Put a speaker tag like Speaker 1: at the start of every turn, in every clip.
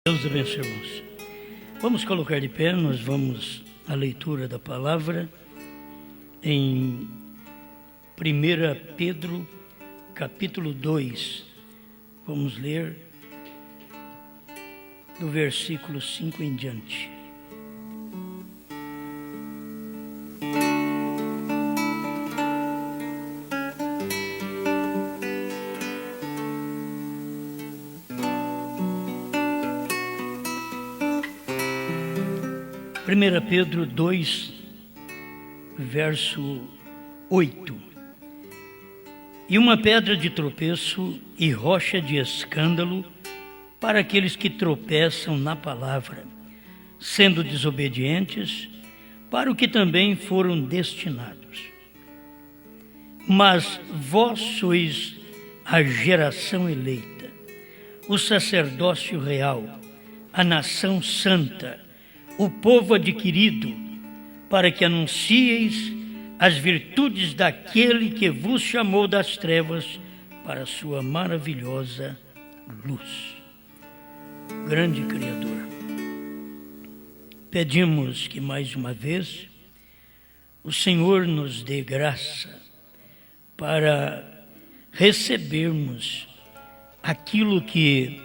Speaker 1: Deus abençoe, irmãos. Vamos colocar de pé, nós vamos à leitura da palavra em 1 Pedro, capítulo 2. Vamos ler do versículo 5 em diante. Primeira Pedro 2, verso 8. E uma pedra de tropeço e rocha de escândalo para aqueles que tropeçam na palavra, sendo desobedientes, para o que também foram destinados. Mas vós sois a geração eleita, o sacerdócio real, a nação santa, o povo adquirido, para que anuncieis as virtudes daquele que vos chamou das trevas para a sua maravilhosa luz. Grande Criador, pedimos que mais uma vez o Senhor nos dê graça para recebermos aquilo que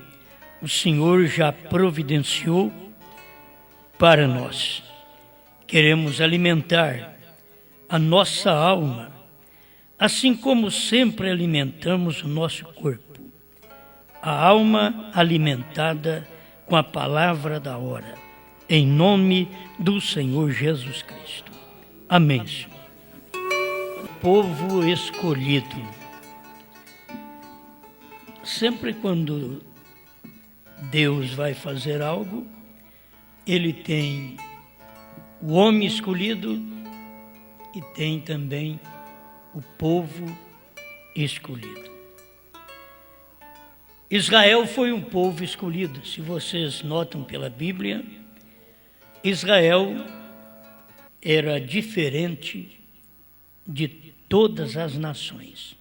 Speaker 1: o Senhor já providenciou para nós. Queremos alimentar a nossa alma, assim como sempre alimentamos o nosso corpo. A alma alimentada com a palavra da hora, em nome do Senhor Jesus Cristo. Amém, Senhor. Povo escolhido. Sempre quando Deus vai fazer algo, Ele tem o homem escolhido e tem também o povo escolhido. Israel foi um povo escolhido. Se vocês notam pela Bíblia, Israel era diferente de todas as nações.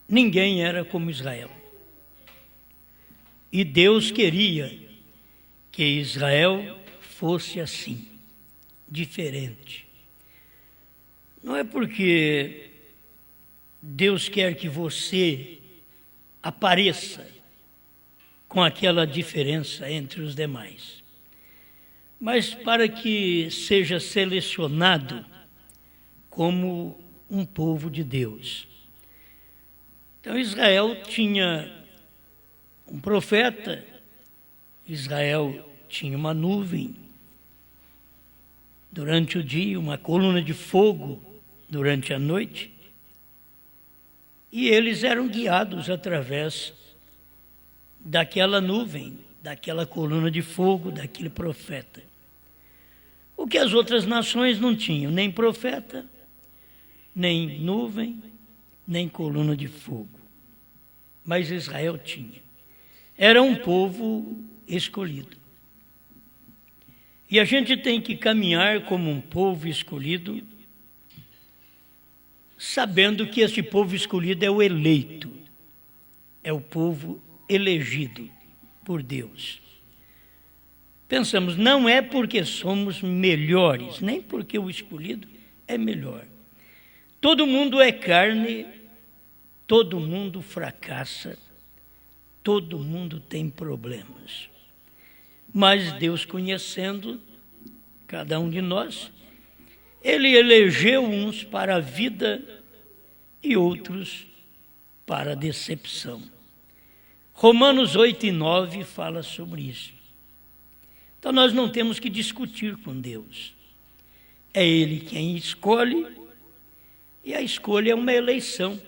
Speaker 1: Ninguém era como Israel. E Deus queria que Israel fosse assim, diferente. Não é porque Deus quer que você apareça com aquela diferença entre os demais, mas para que seja selecionado como um povo de Deus. Então Israel tinha um profeta, Israel tinha uma nuvem durante o dia, uma coluna de fogo durante a noite, e eles eram guiados através daquela nuvem, daquela coluna de fogo, daquele profeta. O que as outras nações não tinham, nem profeta, nem nuvem, nem coluna de fogo. Mas Israel tinha. Era um povo escolhido. E a gente tem que caminhar como um povo escolhido, sabendo que esse povo escolhido é o eleito, é o povo elegido por Deus. Pensamos, não é porque somos melhores, nem porque o escolhido é melhor. Todo mundo é carne, todo mundo fracassa, todo mundo tem problemas. Mas Deus, conhecendo cada um de nós, Ele elegeu uns para a vida e outros para a decepção. Romanos 8 e 9 fala sobre isso. Então nós não temos que discutir com Deus. É Ele quem escolhe, e a escolha é uma eleição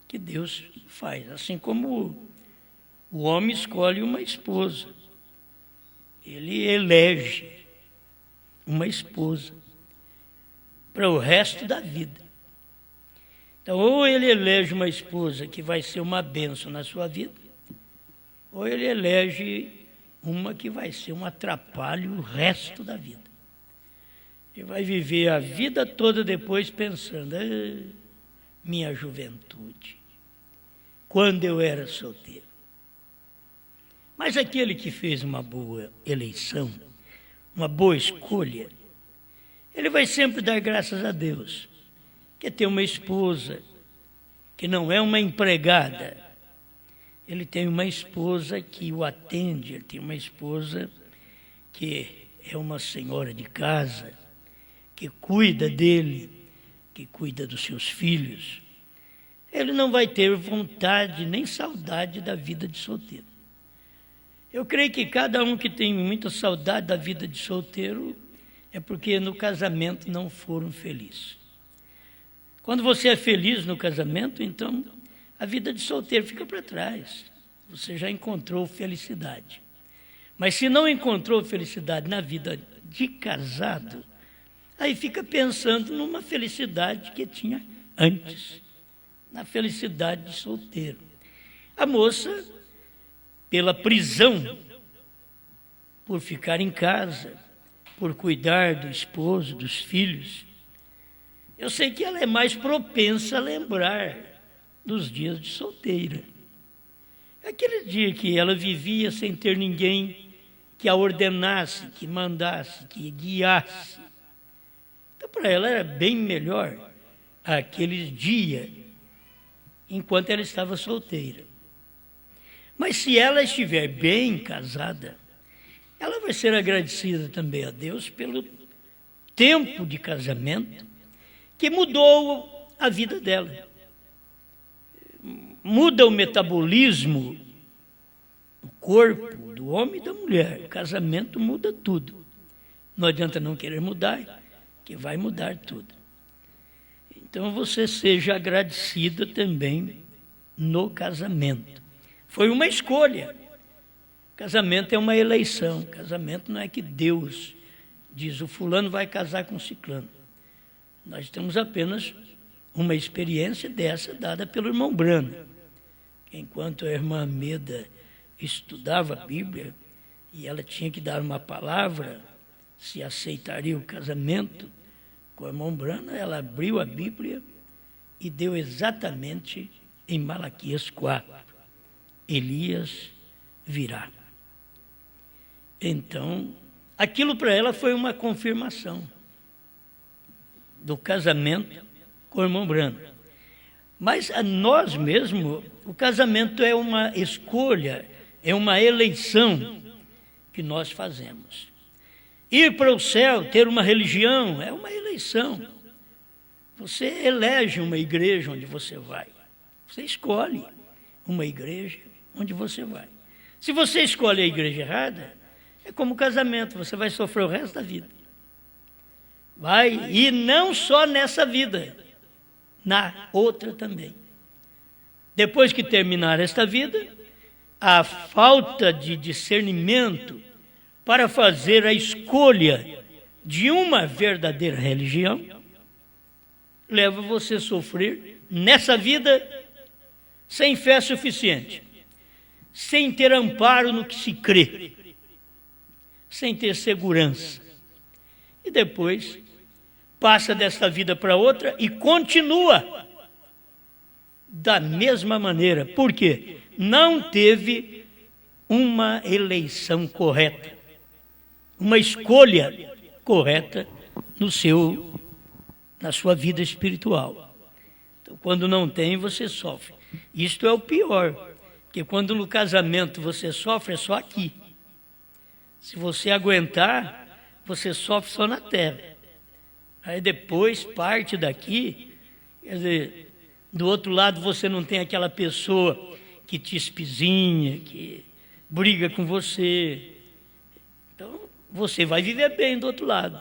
Speaker 1: que Deus faz. Assim como o homem escolhe uma esposa. Ele elege uma esposa para o resto da vida. Então, ou ele elege uma esposa que vai ser uma bênção na sua vida, ou ele elege uma que vai ser um atrapalho o resto da vida. E vai viver a vida toda depois pensando, minha juventude, quando eu era solteiro. Mas aquele que fez uma boa eleição, uma boa escolha, ele vai sempre dar graças a Deus, que tem uma esposa, que não é uma empregada. Ele tem uma esposa que o atende, ele tem uma esposa que é uma senhora de casa, que cuida dele, que cuida dos seus filhos. Ele não vai ter vontade nem saudade da vida de solteiro. Eu creio que cada um que tem muita saudade da vida de solteiro é porque no casamento não foram felizes. Quando você é feliz no casamento, então a vida de solteiro fica para trás. Você já encontrou felicidade. Mas se não encontrou felicidade na vida de casado, aí fica pensando numa felicidade que tinha antes, na felicidade de solteiro. A moça, pela prisão, por ficar em casa, por cuidar do esposo, dos filhos, eu sei que ela é mais propensa a lembrar dos dias de solteira. Aquele dia que ela vivia sem ter ninguém que a ordenasse, que mandasse, que guiasse. Então, para ela era bem melhor aquele dia, enquanto ela estava solteira. Mas se ela estiver bem casada, ela vai ser agradecida também a Deus pelo tempo de casamento que mudou a vida dela. Muda o metabolismo do corpo, do homem e da mulher. O casamento muda tudo. Não adianta não querer mudar, que vai mudar tudo. Então você seja agradecida também no casamento. Foi uma escolha. Casamento é uma eleição. Casamento não é que Deus diz, o fulano vai casar com o ciclano. Nós temos apenas uma experiência dessa dada pelo irmão Brana. Enquanto a irmã Meda estudava a Bíblia e ela tinha que dar uma palavra, se aceitaria o casamento com o irmão Brana, ela abriu a Bíblia e deu exatamente em Malaquias 4. Elias virá. Então, aquilo para ela foi uma confirmação do casamento com o irmão Brana. Mas a nós mesmos, o casamento é uma escolha, é uma eleição que nós fazemos. Ir para o céu, ter uma religião, é uma eleição. Você elege uma igreja onde você vai. Você escolhe uma igreja onde você vai. Se você escolhe a igreja errada, é como casamento, você vai sofrer o resto da vida. Vai, e não só nessa vida, na outra também. Depois que terminar esta vida, a falta de discernimento para fazer a escolha de uma verdadeira religião leva você a sofrer nessa vida sem fé suficiente, sem ter amparo no que se crê, sem ter segurança. E depois passa desta vida para outra e continua da mesma maneira. Por quê? Não teve uma eleição correta, uma escolha correta na sua vida espiritual. Então, quando não tem, você sofre. Isto é o pior, porque quando no casamento você sofre, é só aqui. Se você aguentar, você sofre só na terra. Aí depois parte daqui, quer dizer, do outro lado você não tem aquela pessoa que te espizinha, que briga com você. Então você vai viver bem do outro lado,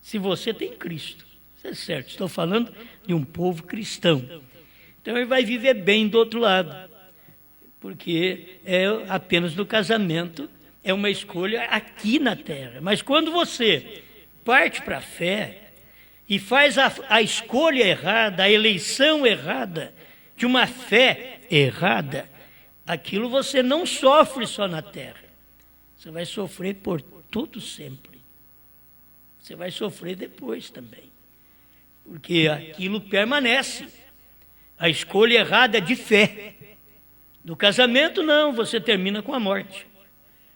Speaker 1: se você tem Cristo. Isso é certo, estou falando de um povo cristão. Então ele vai viver bem do outro lado, porque é apenas no casamento, é uma escolha aqui na terra. Mas quando você parte para a fé, e faz a escolha errada, a eleição errada, de uma fé errada, aquilo você não sofre só na terra. Você vai sofrer por todo sempre. Você vai sofrer depois também. Porque aquilo permanece. A escolha errada é de fé. No casamento, não, você termina com a morte.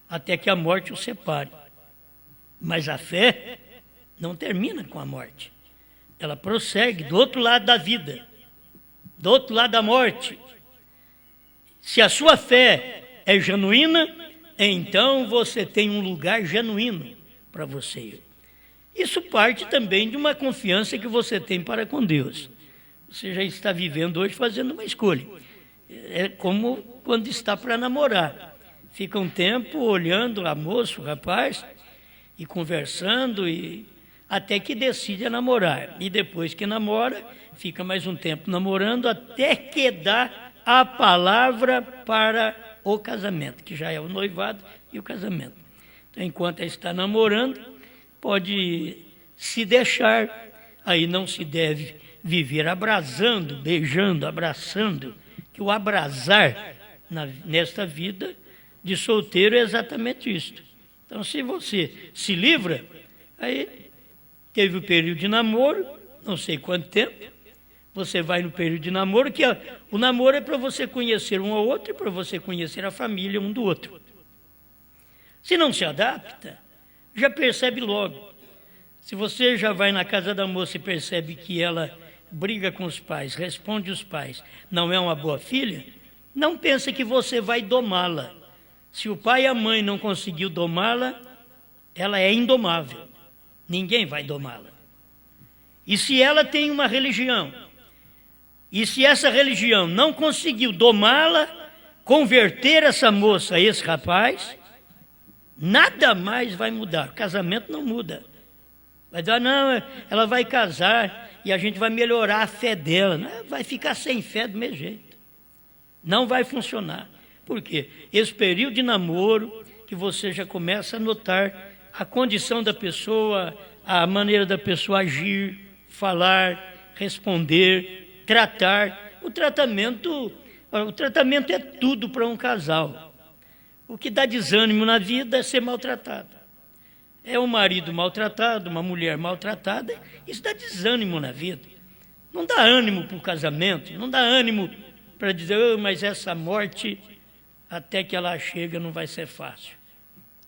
Speaker 1: até que a morte os separe. Mas a fé não termina com a morte. Ela prossegue do outro lado da vida, do outro lado da morte. Se a sua fé é genuína, então você tem um lugar genuíno para você. Isso parte também de uma confiança que você tem para com Deus. Você já está vivendo hoje fazendo uma escolha. É como quando está para namorar. Fica um tempo olhando a moça, o rapaz, e conversando, até que decide namorar. E depois que namora, fica mais um tempo namorando, até que dá a palavra para o casamento, que já é o noivado e o casamento. Então, enquanto está namorando, pode se deixar, aí não se deve viver abrasando, beijando, abraçando, que o abrasar nesta vida de solteiro é exatamente isto. Então, se você se livra, aí teve o período de namoro, não sei quanto tempo, você vai no período de namoro, que o namoro é para você conhecer um ao outro e para você conhecer a família um do outro. Se não se adapta, já percebe logo. Se você já vai na casa da moça e percebe que ela briga com os pais, responde os pais, não é uma boa filha, não pense que você vai domá-la. Se o pai e a mãe não conseguiu domá-la, ela é indomável. Ninguém vai domá-la. E se ela tem uma religião, e se essa religião não conseguiu domá-la, converter essa moça, esse rapaz, nada mais vai mudar. O casamento não muda. Vai dizer, não, ela vai casar e a gente vai melhorar a fé dela. Não, vai ficar sem fé do mesmo jeito. Não vai funcionar. Por quê? Esse período de namoro, que você já começa a notar a condição da pessoa, a maneira da pessoa agir, falar, responder, tratar. O tratamento é tudo para um casal. O que dá desânimo na vida é ser maltratado. É um marido maltratado, uma mulher maltratada, isso dá desânimo na vida. Não dá ânimo para o casamento, não dá ânimo para dizer, mas essa morte, até que ela chega, não vai ser fácil.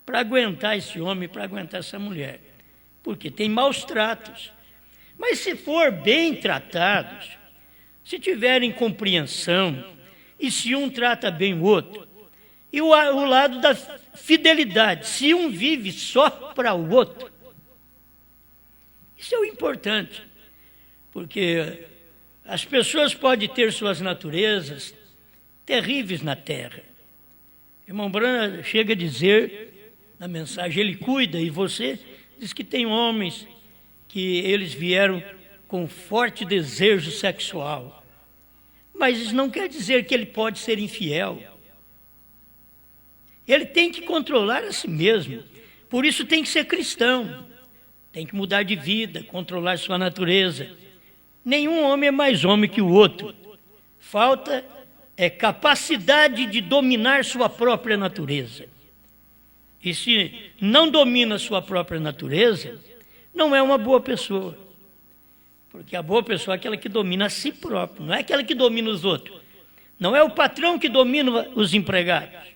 Speaker 1: Para aguentar esse homem, para aguentar essa mulher. Porque tem maus tratos. Mas se for bem tratados, se tiverem compreensão, e se um trata bem o outro, e o lado da fidelidade, se um vive só para o outro, isso é o importante, porque as pessoas podem ter suas naturezas terríveis na terra. Irmão Branham chega a dizer na mensagem, ele cuida, e você diz que tem homens que eles vieram com forte desejo sexual, mas isso não quer dizer que ele pode ser infiel. Ele tem que controlar a si mesmo. Por isso tem que ser cristão. Tem que mudar de vida, controlar sua natureza. Nenhum homem é mais homem que o outro. Falta capacidade de dominar sua própria natureza. E se não domina sua própria natureza, não é uma boa pessoa. Porque a boa pessoa é aquela que domina a si própria, não é aquela que domina os outros. Não é o patrão que domina os empregados.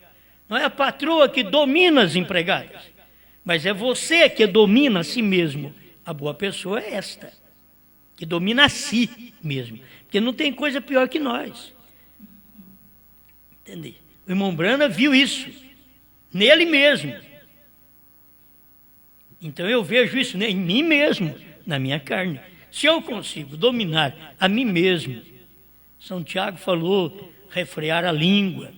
Speaker 1: Não é a patroa que domina as empregadas, mas é você que domina a si mesmo. A boa pessoa é esta, que domina a si mesmo, porque não tem coisa pior que nós. Entende? O irmão Branham viu isso, nele mesmo. Então eu vejo isso em mim mesmo, na minha carne. Se eu consigo dominar a mim mesmo, São Tiago falou, refrear a língua.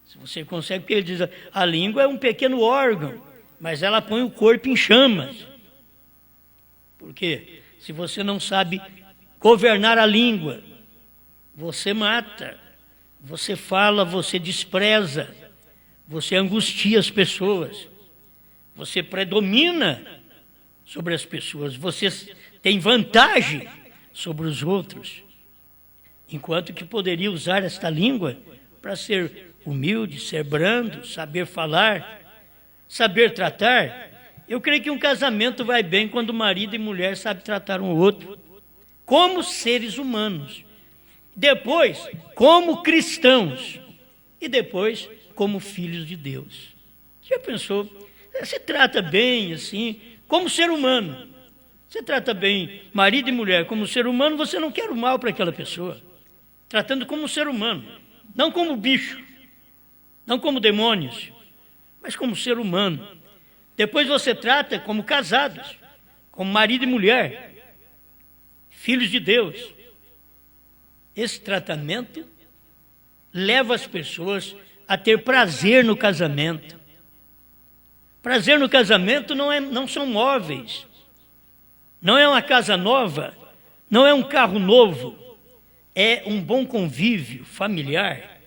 Speaker 1: Se você consegue, porque ele diz, a língua é um pequeno órgão, mas ela põe o corpo em chamas. Por quê? Se você não sabe governar a língua, você mata, você fala, você despreza, você angustia as pessoas, você predomina sobre as pessoas, você tem vantagem sobre os outros, enquanto que poderia usar esta língua para ser humilde, ser brando, saber falar, saber tratar. Eu creio que um casamento vai bem quando marido e mulher sabem tratar um outro como seres humanos, depois como cristãos e depois como filhos de Deus. Já pensou? Você trata bem, assim, como ser humano. Você trata bem marido e mulher como ser humano, você não quer o mal para aquela pessoa. Tratando como ser humano, não como bicho, não como demônios, mas como ser humano. Depois você trata como casados, como marido e mulher, filhos de Deus. Esse tratamento leva as pessoas a ter prazer no casamento. Prazer no casamento não são móveis, não é uma casa nova, não é um carro novo, é um bom convívio familiar,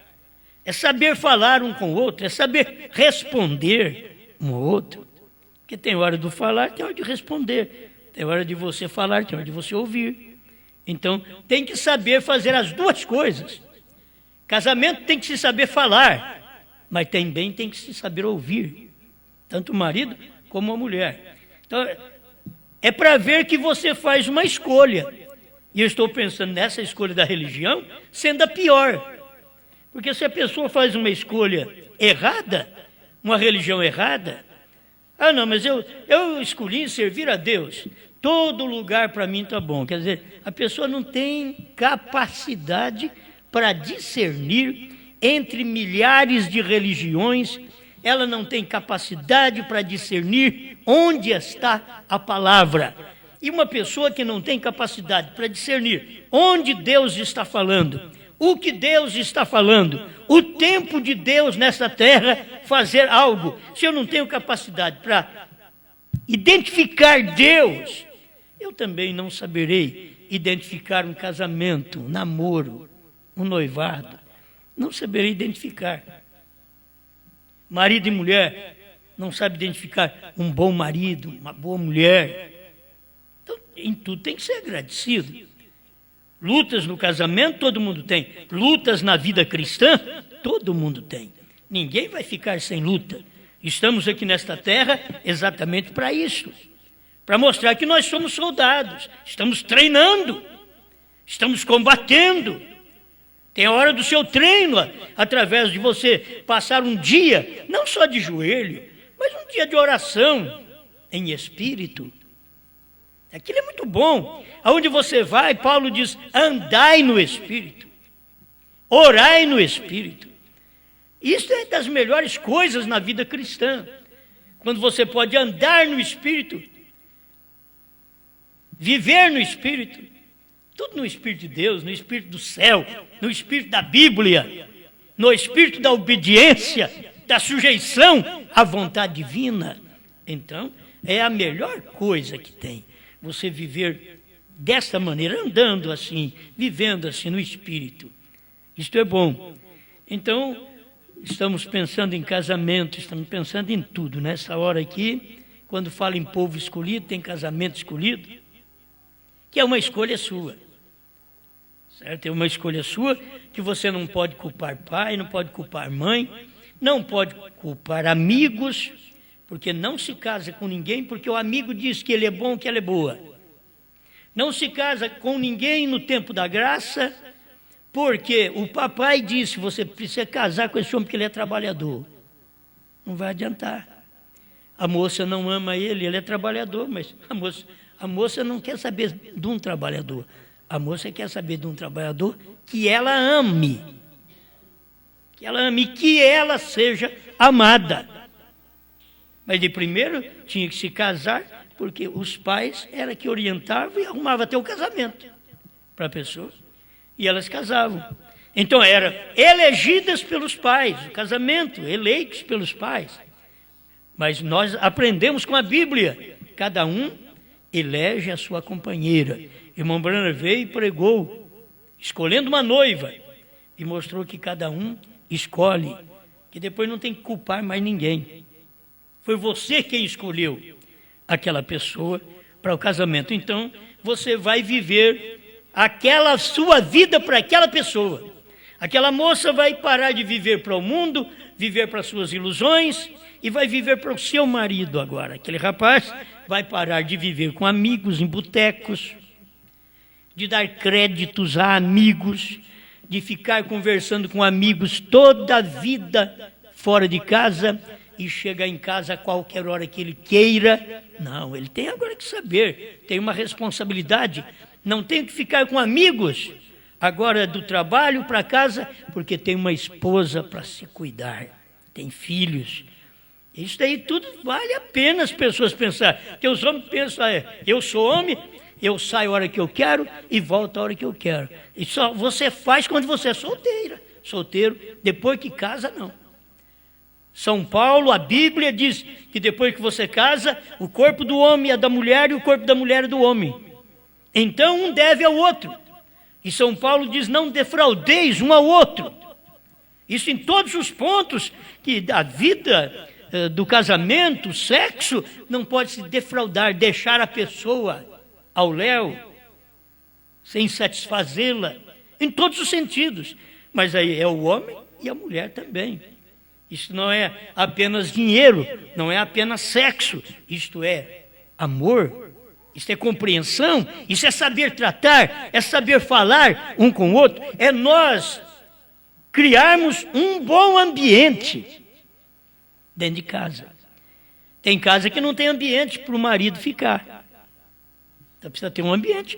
Speaker 1: é saber falar um com o outro, é saber responder um ao outro. Porque tem hora do falar, tem hora de responder, tem hora de você falar, tem hora de você ouvir. Então, tem que saber fazer as duas coisas. Casamento tem que se saber falar, mas também tem que se saber ouvir, tanto o marido como a mulher. Então, é para ver que você faz uma escolha. E eu estou pensando nessa escolha da religião sendo a pior. Porque se a pessoa faz uma escolha errada, uma religião errada, não, mas eu escolhi servir a Deus. Todo lugar para mim está bom. Quer dizer, a pessoa não tem capacidade para discernir entre milhares de religiões, ela não tem capacidade para discernir onde está a palavra. E uma pessoa que não tem capacidade para discernir onde Deus está falando, o que Deus está falando, o tempo de Deus nessa terra fazer algo, se eu não tenho capacidade para identificar Deus, eu também não saberei identificar um casamento, um namoro, um noivado. Não saberei identificar. Marido e mulher não sabem identificar um bom marido, uma boa mulher. Então, em tudo tem que ser agradecido. Lutas no casamento, todo mundo tem. Lutas na vida cristã, todo mundo tem. Ninguém vai ficar sem luta. Estamos aqui nesta terra exatamente para isso. Para mostrar que nós somos soldados. Estamos treinando. Estamos combatendo. Tem a hora do seu treino, através de você passar um dia, não só de joelho, mas um dia de oração em espírito. Aquilo é muito bom. Aonde você vai, Paulo diz, andai no Espírito, orai no Espírito. Isso é das melhores coisas na vida cristã. Quando você pode andar no Espírito, viver no Espírito, tudo no Espírito de Deus, no Espírito do céu, no Espírito da Bíblia, no Espírito da obediência, da sujeição à vontade divina. Então, é a melhor coisa que tem. Você viver desta maneira, andando assim, vivendo assim no Espírito. Isto é bom. Então, estamos pensando em casamento, estamos pensando em tudo. Nessa hora aqui, quando fala em povo escolhido, tem casamento escolhido, que é uma escolha sua. Certo? É uma escolha sua que você não pode culpar pai, não pode culpar mãe, não pode culpar amigos, porque não se casa com ninguém porque o amigo diz que ele é bom, que ela é boa. Não se casa com ninguém no tempo da graça, porque o papai disse, você precisa casar com esse homem porque ele é trabalhador. Não vai adiantar. A moça não ama ele é trabalhador, mas a moça não quer saber de um trabalhador. A moça quer saber de um trabalhador que ela ame. Que ela ame e que ela seja amada. Mas de primeiro tinha que se casar, porque os pais eram que orientavam e arrumavam até o casamento para a pessoa. E elas casavam. Então eram elegidas pelos pais, o casamento, eleitos pelos pais. Mas nós aprendemos com a Bíblia, cada um elege a sua companheira. Irmão Branham veio e pregou, escolhendo uma noiva, e mostrou que cada um escolhe, que depois não tem que culpar mais ninguém. Foi você quem escolheu aquela pessoa para o casamento. Então, você vai viver aquela sua vida para aquela pessoa. Aquela moça vai parar de viver para o mundo, viver para suas ilusões, e vai viver para o seu marido agora. Aquele rapaz vai parar de viver com amigos em botecos, de dar créditos a amigos, de ficar conversando com amigos toda a vida fora de casa, e chegar em casa a qualquer hora que ele queira. Não, ele tem agora que saber, tem uma responsabilidade. Não tem que ficar com amigos, agora do trabalho para casa, porque tem uma esposa para se cuidar, tem filhos. Isso daí tudo vale a pena as pessoas pensar. Porque os homens pensam, eu sou homem, eu saio a hora que eu quero e volto a hora que eu quero. E só você faz quando você é solteiro, depois que casa, não. São Paulo, a Bíblia diz que depois que você casa, o corpo do homem é da mulher e o corpo da mulher é do homem. Então um deve ao outro. E São Paulo diz, não defraudeis um ao outro. Isso em todos os pontos que da vida, do casamento, sexo, não pode se defraudar, deixar a pessoa ao léu, sem satisfazê-la, em todos os sentidos. Mas aí é o homem e a mulher também. Isso não é apenas dinheiro, não é apenas sexo, isto é amor, isso é compreensão, isso é saber tratar, é saber falar um com o outro, é nós criarmos um bom ambiente dentro de casa. Tem casa que não tem ambiente para o marido ficar. Então precisa ter um ambiente.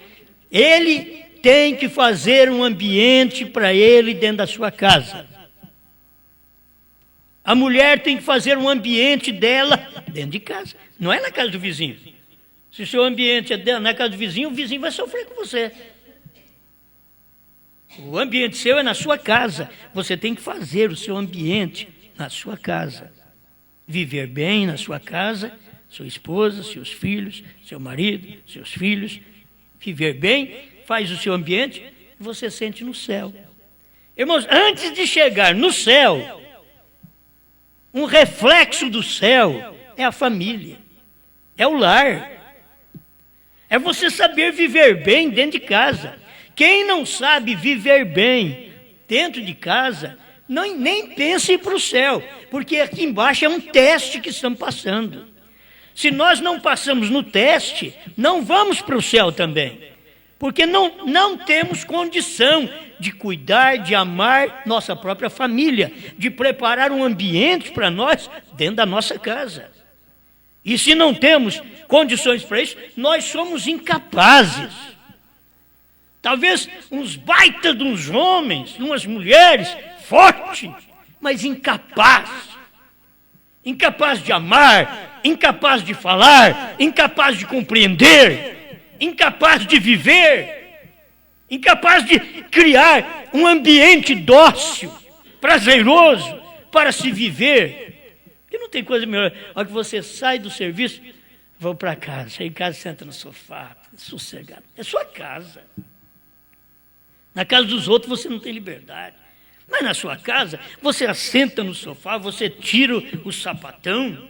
Speaker 1: Ele tem que fazer um ambiente para ele dentro da sua casa. A mulher tem que fazer um ambiente dela dentro de casa, não é na casa do vizinho. Se o seu ambiente é na casa do vizinho, o vizinho vai sofrer com você. O ambiente seu é na sua casa. Você tem que fazer o seu ambiente na sua casa. Viver bem na sua casa, sua esposa, seus filhos, seu marido, seus filhos. Viver bem, faz o seu ambiente e você sente no céu. Irmãos, antes de chegar no céu, um reflexo do céu é a família, é o lar. É você saber viver bem dentro de casa. Quem não sabe viver bem dentro de casa, nem pense em ir para o céu, porque aqui embaixo é um teste que estamos passando. Se nós não passamos no teste, não vamos para o céu também, porque não temos condição de cuidar, de amar nossa própria família, de preparar um ambiente para nós dentro da nossa casa. E se não temos condições para isso, nós somos incapazes. Talvez uns baitas de uns homens, umas mulheres fortes, mas incapazes. Incapaz de amar, incapaz de falar, incapaz de compreender, incapaz de viver, incapaz de criar um ambiente dócil, prazeroso para se viver. Porque não tem coisa melhor. A hora que você sai do serviço, vou para casa, chega em casa, senta no sofá, sossegado. É sua casa. Na casa dos outros você não tem liberdade. Mas na sua casa, você assenta no sofá, você tira o sapatão,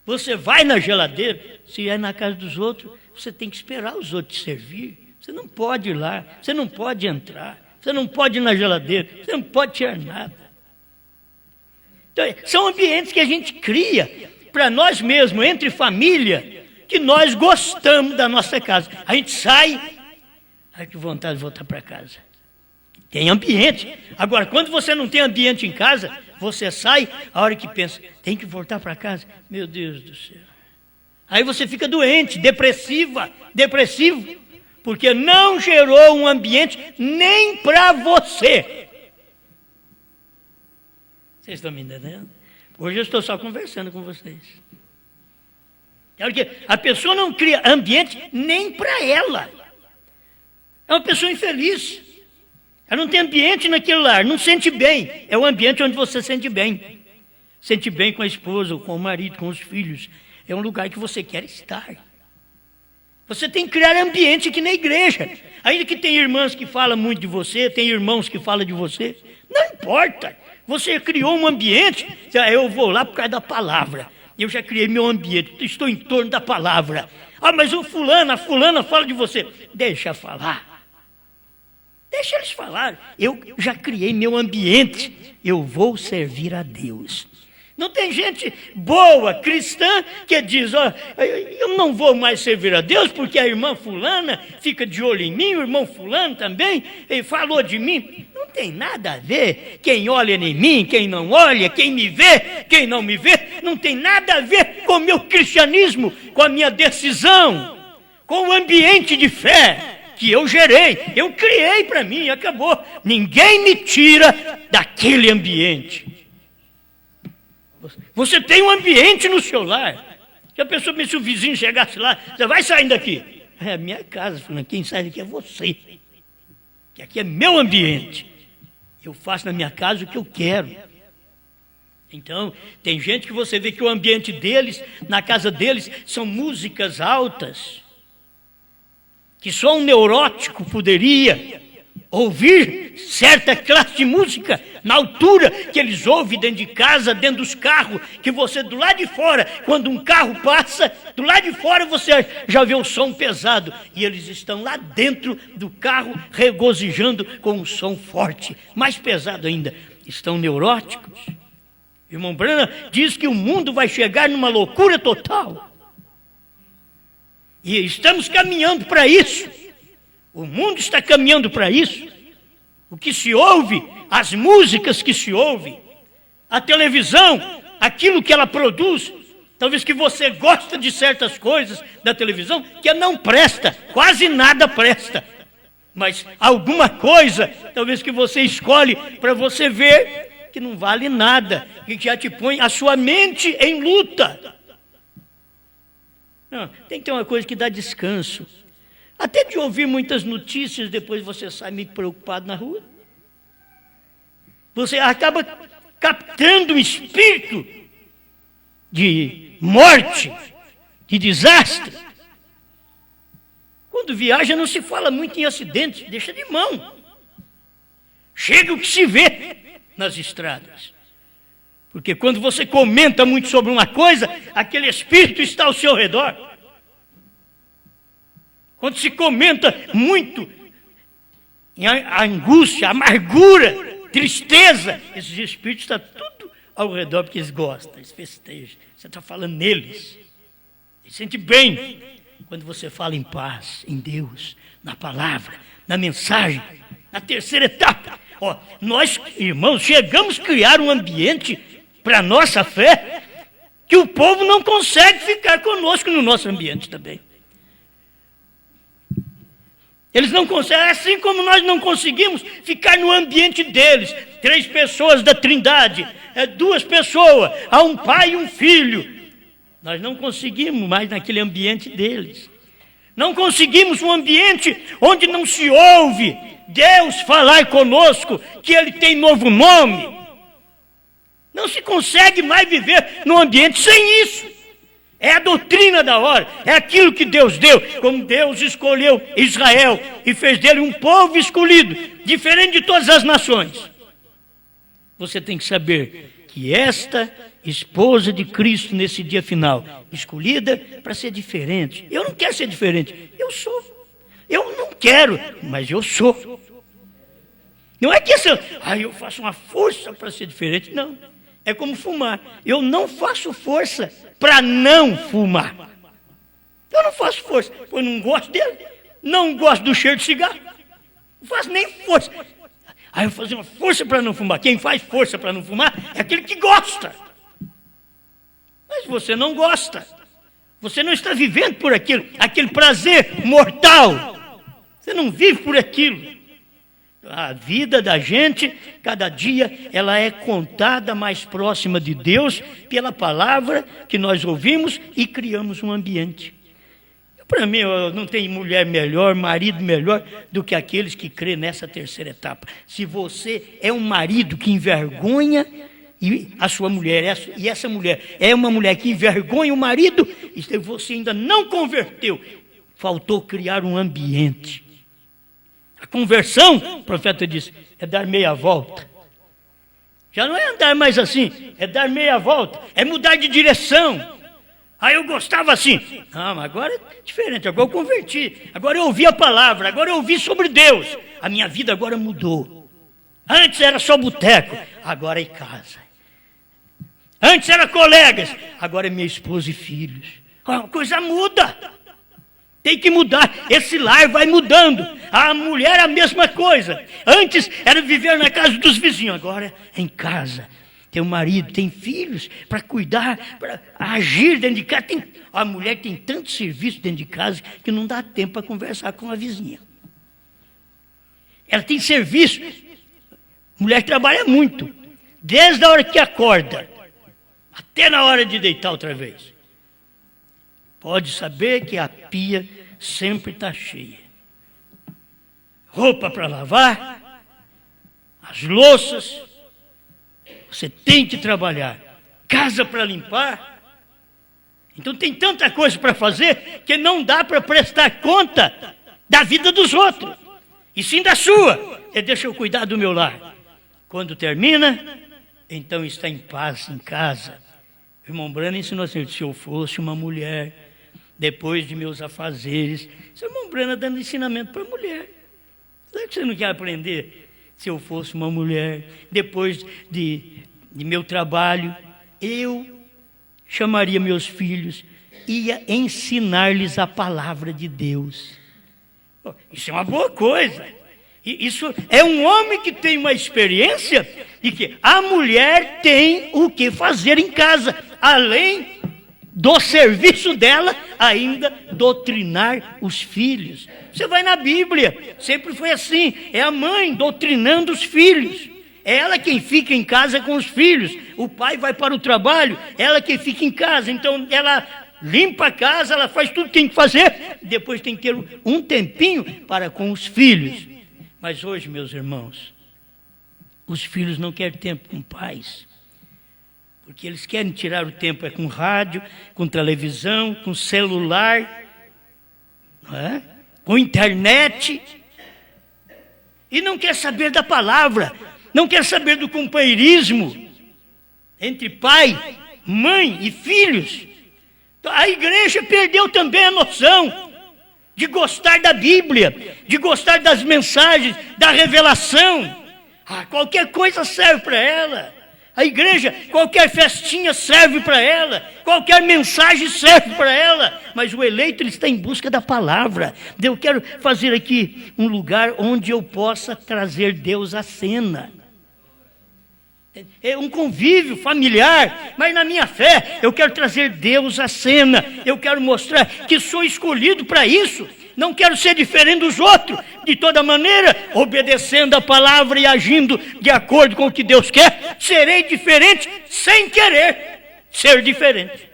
Speaker 1: você vai na geladeira. Se é na casa dos outros, você tem que esperar os outros te servir. Você não pode ir lá, você não pode entrar, você não pode ir na geladeira, você não pode tirar nada. Então, são ambientes que a gente cria para nós mesmos, entre família, que nós gostamos da nossa casa. A gente sai, ai que vontade de voltar para casa. Tem ambiente. Agora, quando você não tem ambiente em casa, você sai, a hora que pensa, tem que voltar para casa. Meu Deus do céu. Aí você fica doente, depressivo, porque não gerou um ambiente nem para você. Vocês estão me entendendo? Hoje eu estou só conversando com vocês. Porque a pessoa não cria ambiente nem para ela. É uma pessoa infeliz. Ela não tem ambiente naquele lar, não sente bem. É o ambiente onde você sente bem. Sente bem com a esposa, com o marido, com os filhos. É um lugar que você quer estar. Você tem que criar ambiente aqui na igreja. Ainda que tem irmãs que falam muito de você, tem irmãos que falam de você. Não importa. Você criou um ambiente. Eu vou lá por causa da palavra. Eu já criei meu ambiente, estou em torno da palavra. Ah, mas a fulana fala de você. Deixa falar. Deixa eles falar. Eu já criei meu ambiente. Eu vou servir a Deus. Não tem gente boa, cristã, que diz, ó, eu não vou mais servir a Deus porque a irmã fulana fica de olho em mim, o irmão fulano também, e falou de mim. Não tem nada a ver quem olha em mim, quem não olha, quem me vê, quem não me vê. Não tem nada a ver com o meu cristianismo, com a minha decisão, com o ambiente de fé que eu gerei, eu criei para mim, acabou. Ninguém me tira daquele ambiente. Você tem um ambiente no seu lar. Se a pessoa, se o vizinho chegasse lá, você vai saindo daqui. É a minha casa, falando, quem sai daqui é você. Que aqui é meu ambiente. Eu faço na minha casa o que eu quero. Então, tem gente que você vê que o ambiente deles, na casa deles, são músicas altas, que só um neurótico poderia ouvir certa classe de música na altura que eles ouvem dentro de casa, dentro dos carros, que você do lado de fora, quando um carro passa, do lado de fora você já vê o som pesado, e eles estão lá dentro do carro regozijando com um som forte, mais pesado ainda. Estão neuróticos. Irmão Branham diz que o mundo vai chegar numa loucura total. E estamos caminhando para isso. O mundo está caminhando para isso. O que se ouve, as músicas que se ouve, a televisão, aquilo que ela produz, talvez que você gosta de certas coisas da televisão, que não presta, quase nada presta. Mas alguma coisa, talvez que você escolhe para você ver, que não vale nada, que já te põe a sua mente em luta. Não, tem que ter uma coisa que dá descanso. Até de ouvir muitas notícias, depois você sai meio preocupado na rua. Você acaba captando um espírito de morte, de desastre. Quando viaja não se fala muito em acidentes, deixa de mão. Chega o que se vê nas estradas. Porque quando você comenta muito sobre uma coisa, aquele espírito está ao seu redor. Quando se comenta muito em angústia, amargura, tristeza, esses espíritos estão tudo ao redor porque eles gostam, eles festejam. Você está falando neles. Eles sentem bem quando você fala em paz, em Deus, na palavra, na mensagem, na terceira etapa. Ó, nós, irmãos, chegamos a criar um ambiente para a nossa fé que o povo não consegue ficar conosco no nosso ambiente também. Eles não conseguem, assim como nós não conseguimos ficar no ambiente deles. 3 pessoas da Trindade, 2 pessoas, há um pai e um filho. Nós não conseguimos mais naquele ambiente deles. Não conseguimos um ambiente onde não se ouve Deus falar conosco, que Ele tem novo nome. Não se consegue mais viver num ambiente sem isso. É a doutrina da hora, é aquilo que Deus deu, como Deus escolheu Israel e fez dele um povo escolhido, diferente de todas as nações. Você tem que saber que esta esposa de Cristo nesse dia final, escolhida para ser diferente. Eu não quero ser diferente, eu sou. Eu não quero, mas eu sou. Não é que eu faço uma força para ser diferente, não. É como fumar. Eu não faço força para não fumar. Eu não faço força. Eu não gosto dele. Não gosto do cheiro de cigarro. Não faço nem força. Aí eu vou fazer uma força para não fumar. Quem faz força para não fumar é aquele que gosta. Mas você não gosta. Você não está vivendo por aquilo. Aquele prazer mortal. Você não vive por aquilo. A vida da gente, cada dia, ela é contada mais próxima de Deus pela palavra que nós ouvimos e criamos um ambiente. Para mim, não tem mulher melhor, marido melhor do que aqueles que crêem nessa terceira etapa. Se você é um marido que envergonha a sua mulher, e essa mulher é uma mulher que envergonha o marido, e você ainda não converteu, faltou criar um ambiente. A conversão, o profeta disse, é dar meia volta. Já não é andar mais assim, é dar meia volta, é mudar de direção. Aí eu gostava assim, não, agora é diferente, agora eu converti, agora eu ouvi a palavra, agora eu ouvi sobre Deus. A minha vida agora mudou. Antes era só boteco, agora é casa. Antes era colegas, agora é minha esposa e filhos. A coisa muda. Tem que mudar. Esse lar vai mudando. A mulher é a mesma coisa. Antes era viver na casa dos vizinhos, agora é em casa. Tem um marido, tem filhos para cuidar, para agir dentro de casa. A mulher tem tanto serviço dentro de casa que não dá tempo para conversar com a vizinha. Ela tem serviço. Mulher trabalha muito. Desde a hora que acorda até na hora de deitar outra vez. Pode saber que a pia sempre está cheia. Roupa para lavar, as louças. Você tem que trabalhar. Casa para limpar. Então tem tanta coisa para fazer que não dá para prestar conta da vida dos outros. E sim da sua. Deixa eu cuidar do meu lar. Quando termina, então está em paz em casa. O irmão Brana ensinou assim: se eu fosse uma mulher, depois de meus afazeres. Seu irmão Brana dando ensinamento para a mulher. Será que você não quer aprender? Se eu fosse uma mulher, depois de meu trabalho, eu chamaria meus filhos, ia ensinar-lhes a palavra de Deus. Isso é uma boa coisa. Isso é um homem que tem uma experiência de que a mulher tem o que fazer em casa, além do serviço dela, ainda doutrinar os filhos. Você vai na Bíblia, sempre foi assim, é a mãe doutrinando os filhos. É ela quem fica em casa com os filhos. O pai vai para o trabalho, ela quem fica em casa. Então ela limpa a casa, ela faz tudo que tem que fazer. Depois tem que ter um tempinho para com os filhos. Mas hoje, meus irmãos, os filhos não querem tempo com pais. Porque eles querem tirar o tempo com rádio, com televisão, com celular, não é? Com internet. E não quer saber da palavra, não quer saber do companheirismo entre pai, mãe e filhos. A igreja perdeu também a noção de gostar da Bíblia, de gostar das mensagens, da revelação. Qualquer coisa serve para ela. A igreja, qualquer festinha serve para ela, qualquer mensagem serve para ela, mas o eleito ele está em busca da palavra. Eu quero fazer aqui um lugar onde eu possa trazer Deus à cena. É um convívio familiar, mas na minha fé eu quero trazer Deus à cena. Eu quero mostrar que sou escolhido para isso. Não quero ser diferente dos outros, de toda maneira, obedecendo a palavra e agindo de acordo com o que Deus quer. Serei diferente sem querer ser diferente.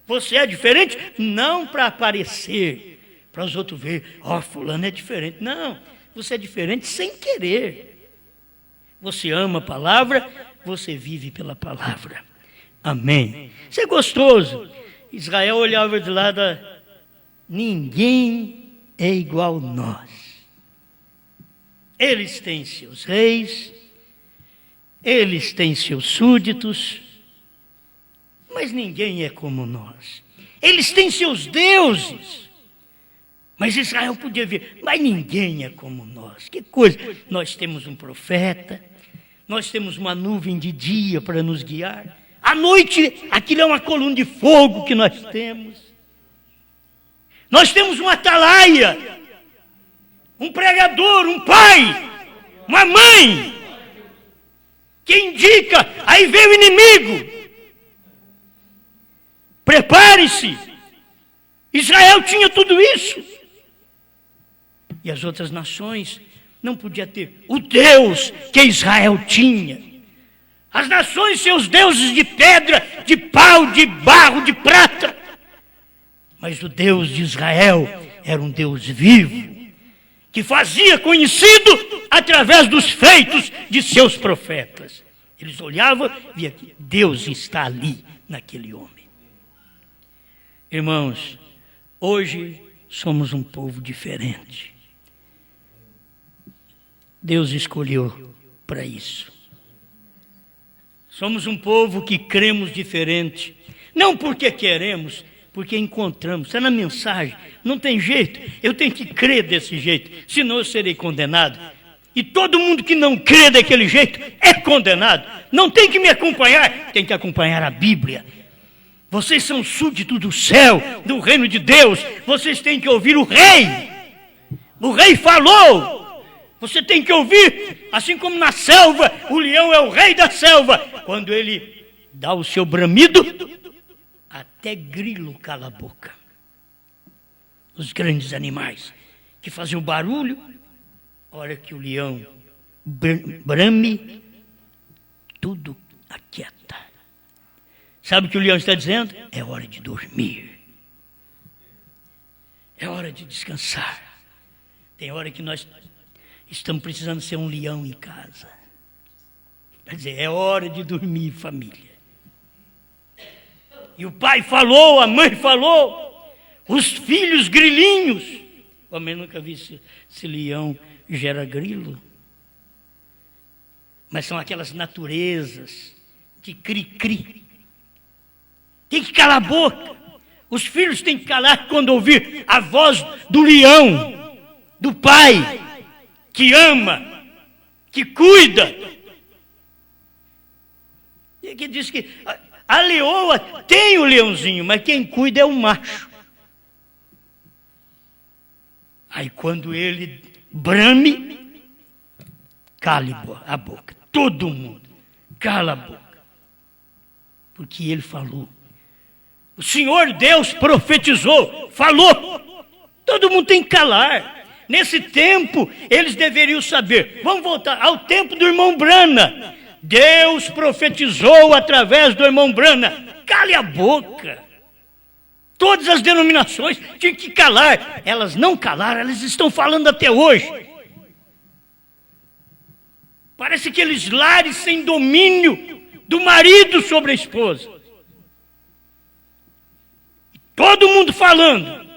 Speaker 1: Você é diferente não para aparecer, para os outros verem, fulano é diferente. Não, você é diferente sem querer. Você ama a palavra, você vive pela palavra. Amém. Isso é gostoso. Israel olhava de lado, ninguém é igual nós. Eles têm seus reis, eles têm seus súditos, mas ninguém é como nós. Eles têm seus deuses, mas Israel podia ver, mas ninguém é como nós. Que coisa! Nós temos um profeta, nós temos uma nuvem de dia para nos guiar. À noite, aquilo é uma coluna de fogo que nós temos. Nós temos um atalaia, um pregador, um pai, uma mãe, que indica, aí vem o inimigo. Prepare-se. Israel tinha tudo isso. E as outras nações não podiam ter o Deus que Israel tinha. As nações, seus deuses de pedra, de pau, de barro, de prata. Mas o Deus de Israel era um Deus vivo, que fazia conhecido através dos feitos de seus profetas. Eles olhavam e viam que Deus está ali, naquele homem. Irmãos, hoje somos um povo diferente. Deus escolheu para isso. Somos um povo que cremos diferente, não porque queremos, porque encontramos. Está na mensagem, não tem jeito, eu tenho que crer desse jeito, senão eu serei condenado. E todo mundo que não crê daquele jeito é condenado. Não tem que me acompanhar, tem que acompanhar a Bíblia. Vocês são súditos do céu, do reino de Deus. Vocês têm que ouvir o rei. O rei falou. Você tem que ouvir, assim como na selva, o leão é o rei da selva. Quando ele dá o seu bramido, até grilo cala a boca. Os grandes animais que faziam barulho, a hora que o leão brame, tudo aquieta. Sabe o que o leão está dizendo? É hora de dormir. É hora de descansar. Tem hora que nós estamos precisando ser um leão em casa. Quer dizer, é hora de dormir, família. E o pai falou, a mãe falou, os filhos grilinhos. A mãe nunca vi se leão gera grilo. Mas são aquelas naturezas de cri-cri. Tem que calar a boca. Os filhos têm que calar quando ouvir a voz do leão, do pai, que ama, que cuida. E aqui diz que a leoa tem o leãozinho, mas quem cuida é o macho. Aí quando ele brame, cale a boca. Todo mundo cala a boca. Porque ele falou. O Senhor Deus profetizou, falou. Todo mundo tem que calar. Nesse tempo, eles deveriam saber. Vamos voltar ao tempo do irmão Brana. Deus profetizou através do irmão Brana. Cale a boca. Todas as denominações tinham que calar. Elas não calaram, elas estão falando até hoje. Parece aqueles lares sem domínio do marido sobre a esposa. Todo mundo falando.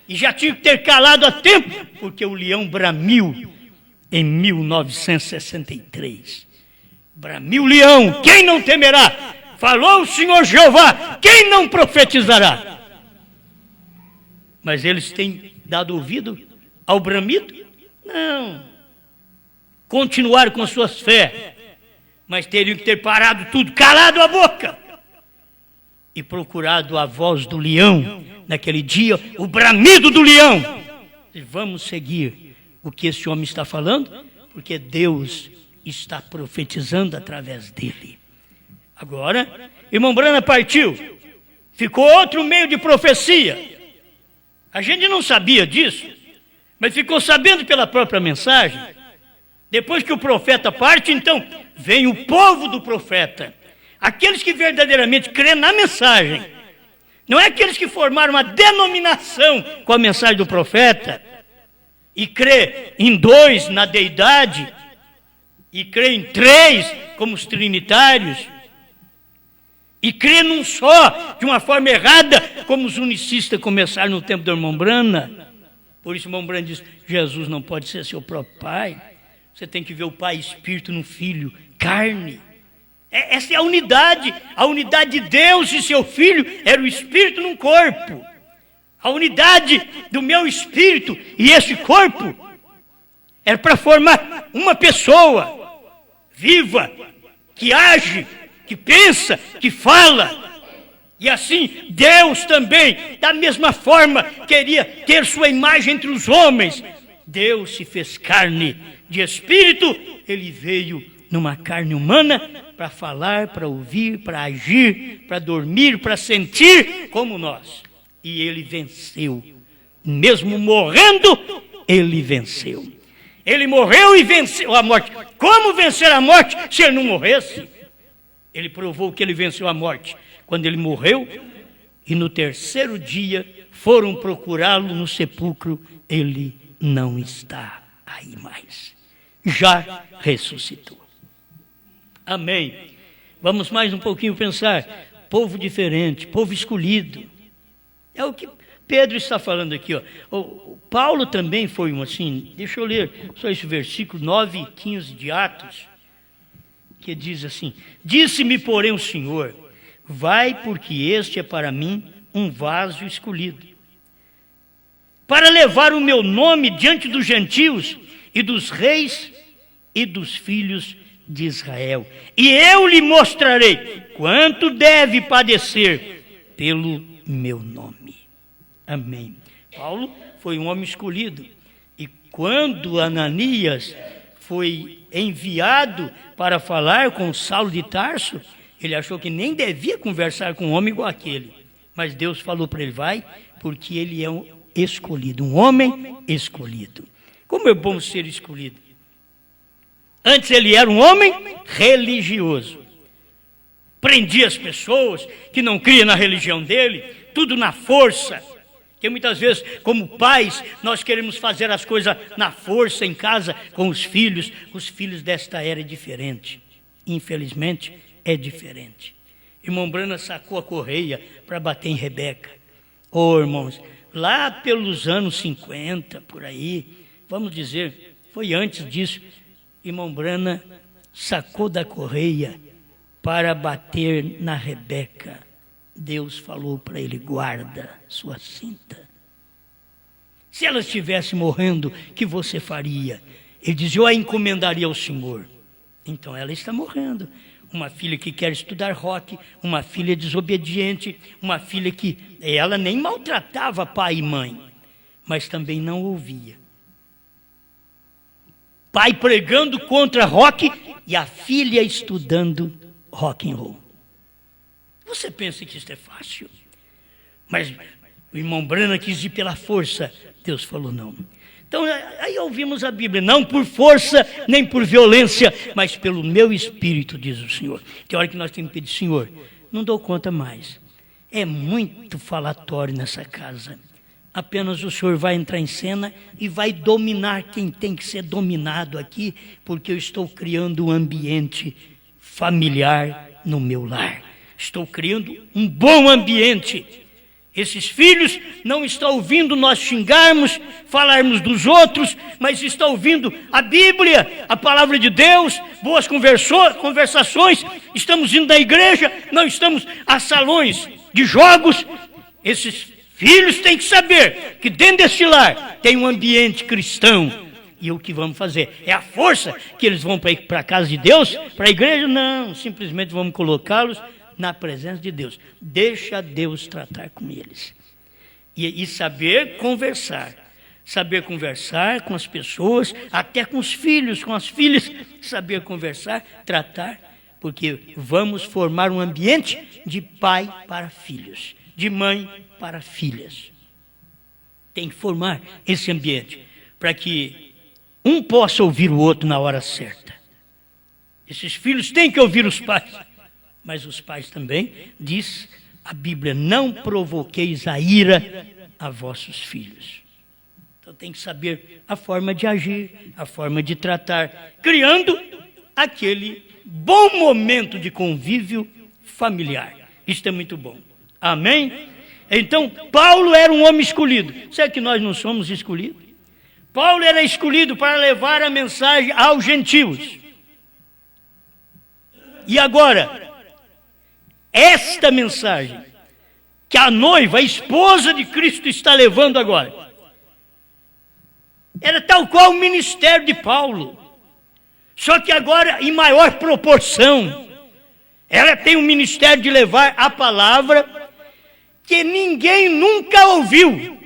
Speaker 1: E já tinha que ter calado a tempo, porque o leão bramiu em 1963. Bramiu o leão, quem não temerá? Falou o Senhor Jeová, quem não profetizará? Mas eles têm dado ouvido ao bramido? Não. Continuaram com suas fés, mas teriam que ter parado tudo, calado a boca e procurado a voz do leão, naquele dia, o bramido do leão. E vamos seguir o que esse homem está falando, porque Deus está profetizando através dele. Agora, irmão Brana partiu, ficou outro meio de profecia. A gente não sabia disso, mas ficou sabendo pela própria mensagem. Depois que o profeta parte, então, vem o povo do profeta. Aqueles que verdadeiramente crêem na mensagem. Não é aqueles que formaram uma denominação com a mensagem do profeta e crê em dois na deidade e crê em três como os trinitários e crê num só de uma forma errada como os unicistas começaram no tempo do irmão Brana. Por isso o irmão Brana diz, Jesus não pode ser seu próprio pai. Você tem que ver o pai espírito no filho, carne. Essa é a unidade de Deus e seu filho era o espírito num corpo. A unidade do meu espírito e esse corpo era para formar uma pessoa viva, que age, que pensa, que fala. E assim Deus também, da mesma forma, queria ter sua imagem entre os homens. Deus se fez carne de espírito, ele veio numa carne humana para falar, para ouvir, para agir, para dormir, para sentir como nós. E ele venceu. Mesmo morrendo, ele venceu. Ele morreu e venceu a morte. Como vencer a morte se ele não morresse? Ele provou que ele venceu a morte quando ele morreu e no terceiro dia foram procurá-lo no sepulcro. Ele não está aí mais. Já ressuscitou. Amém. Vamos mais um pouquinho pensar. Povo diferente, povo escolhido. É o que Pedro está falando aqui. Ó. O Paulo também foi um assim. Deixa eu ler só esse versículo 9 e 15 de Atos, que diz assim: disse-me, porém, o Senhor, vai, porque este é para mim um vaso escolhido, para levar o meu nome diante dos gentios e dos reis e dos filhos de Israel. E eu lhe mostrarei quanto deve padecer pelo meu nome. Amém. Paulo foi um homem escolhido. E quando Ananias foi enviado para falar com Saulo de Tarso, ele achou que nem devia conversar com um homem igual aquele. Mas Deus falou para ele, vai, porque ele é um escolhido, um homem escolhido. Como é bom ser escolhido. Antes ele era um homem religioso. Prendia as pessoas que não criam na religião dele, tudo na força. Porque muitas vezes, como pais, nós queremos fazer as coisas na força em casa com os filhos. Os filhos desta era é diferente. Infelizmente, é diferente. Irmão Brana sacou a correia para bater em Rebeca. Irmãos, lá pelos anos 50, por aí, vamos dizer, foi antes disso, irmão Brana sacou da correia para bater na Rebeca. Deus falou para ele, guarda sua cinta. Se ela estivesse morrendo, o que você faria? Ele dizia, eu a encomendaria ao Senhor. Então ela está morrendo. Uma filha que quer estudar rock, uma filha desobediente, uma filha que ela nem maltratava pai e mãe, mas também não ouvia. Pai pregando contra rock e a filha estudando rock and roll. Você pensa que isso é fácil? Mas o irmão Brana quis ir pela força. Deus falou não. Então aí ouvimos a Bíblia, não por força nem por violência, mas pelo meu espírito, diz o Senhor. Tem hora que nós temos que pedir, Senhor, não dou conta mais. É muito falatório nessa casa. Apenas o Senhor vai entrar em cena e vai dominar quem tem que ser dominado aqui, porque eu estou criando um ambiente familiar no meu lar. Estou criando um bom ambiente. Esses filhos não estão ouvindo nós xingarmos, falarmos dos outros, mas estão ouvindo a Bíblia, a palavra de Deus, boas conversações. Estamos indo da igreja, não estamos a salões de jogos. Esses filhos têm que saber que dentro desse lar tem um ambiente cristão. E o que vamos fazer? É a força que eles vão para a casa de Deus, para a igreja? Não, simplesmente vamos colocá-los na presença de Deus. Deixa Deus tratar com eles. E saber conversar. Saber conversar com as pessoas, até com os filhos, com as filhas. Saber conversar, tratar, porque vamos formar um ambiente de pai para filhos, de mãe para filhas. Tem que formar esse ambiente, para que um possa ouvir o outro na hora certa. Esses filhos têm que ouvir os pais. Mas os pais também, diz a Bíblia, não provoqueis a ira a vossos filhos. Então tem que saber a forma de agir, a forma de tratar, criando aquele bom momento de convívio familiar. Isto é muito bom. Amém? Então, Paulo era um homem escolhido. Será que nós não somos escolhidos? Paulo era escolhido para levar a mensagem aos gentios. E agora, esta mensagem que a noiva, a esposa de Cristo está levando agora, era tal qual o ministério de Paulo, só que agora em maior proporção. Ela tem um ministério de levar a palavra que ninguém nunca ouviu,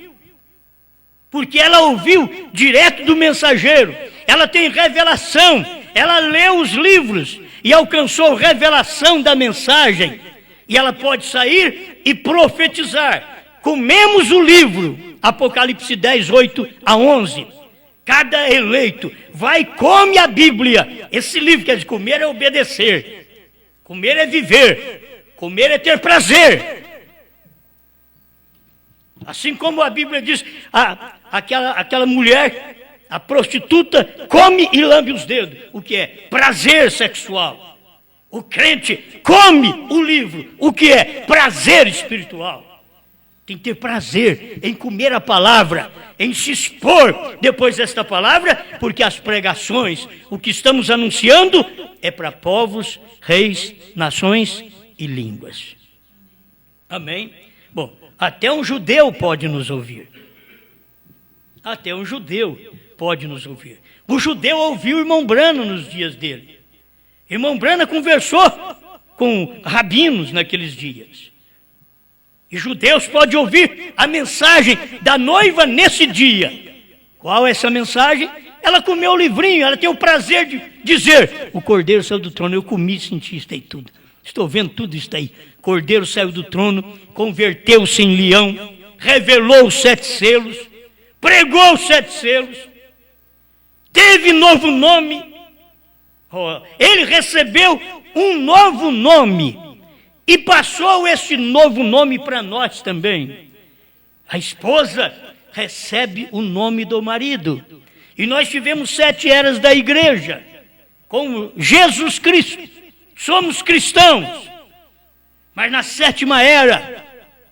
Speaker 1: porque ela ouviu direto do mensageiro. Ela tem revelação, ela leu os livros e alcançou revelação da mensagem. E ela pode sair e profetizar. Comemos o livro, Apocalipse 10, 8 a 11. Cada eleito vai e come a Bíblia. Esse livro quer dizer, comer é obedecer. Comer é viver. Comer é ter prazer. Assim como a Bíblia diz, aquela mulher, a prostituta, come e lambe os dedos. O que é? Prazer sexual. O crente come o livro, o que é? Prazer espiritual. Tem que ter prazer em comer a palavra, em se expor depois desta palavra, porque as pregações, o que estamos anunciando, é para povos, reis, nações e línguas. Amém? Bom, até um judeu pode nos ouvir. Até um judeu pode nos ouvir. O judeu ouviu o irmão Brana nos dias dele. Irmão Brana conversou com rabinos naqueles dias. E judeus podem ouvir a mensagem da noiva nesse dia. Qual é essa mensagem? Ela comeu o livrinho, ela tem o prazer de dizer: o cordeiro saiu do trono, eu comi, senti, isso aí tudo. Estou vendo tudo isso aí. Cordeiro saiu do trono, converteu-se em leão, revelou os 7 selos, pregou os 7 selos, teve novo nome. Ele recebeu um novo nome e passou esse novo nome para nós também. A esposa recebe o nome do marido. E nós tivemos 7 eras da igreja, com Jesus Cristo. Somos cristãos. Mas na 7ª era,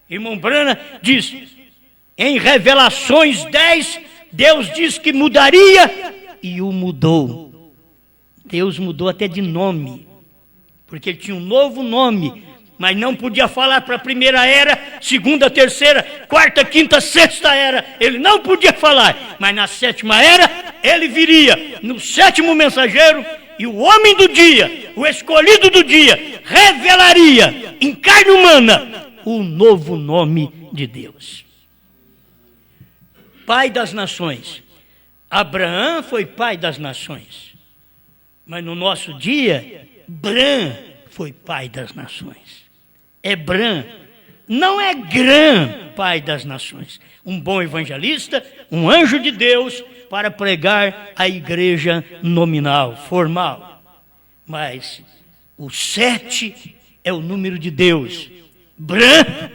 Speaker 1: irmão Brana diz, em Revelações 10, Deus diz que mudaria e o mudou. Deus mudou até de nome, porque ele tinha um novo nome, mas não podia falar para a 1ª era, 2ª, 3ª, 4ª, 5ª, 6ª era. Ele não podia falar, mas na 7ª era, ele viria no 7º mensageiro e o homem do dia, o escolhido do dia, revelaria em carne humana o novo nome de Deus. Pai das nações. Abraão foi pai das nações, mas no nosso dia, Bram foi pai das nações. É Bram, não é Grã, pai das nações. Um bom evangelista, um anjo de Deus para pregar a igreja nominal, formal. Mas o 7 é o número de Deus. Bram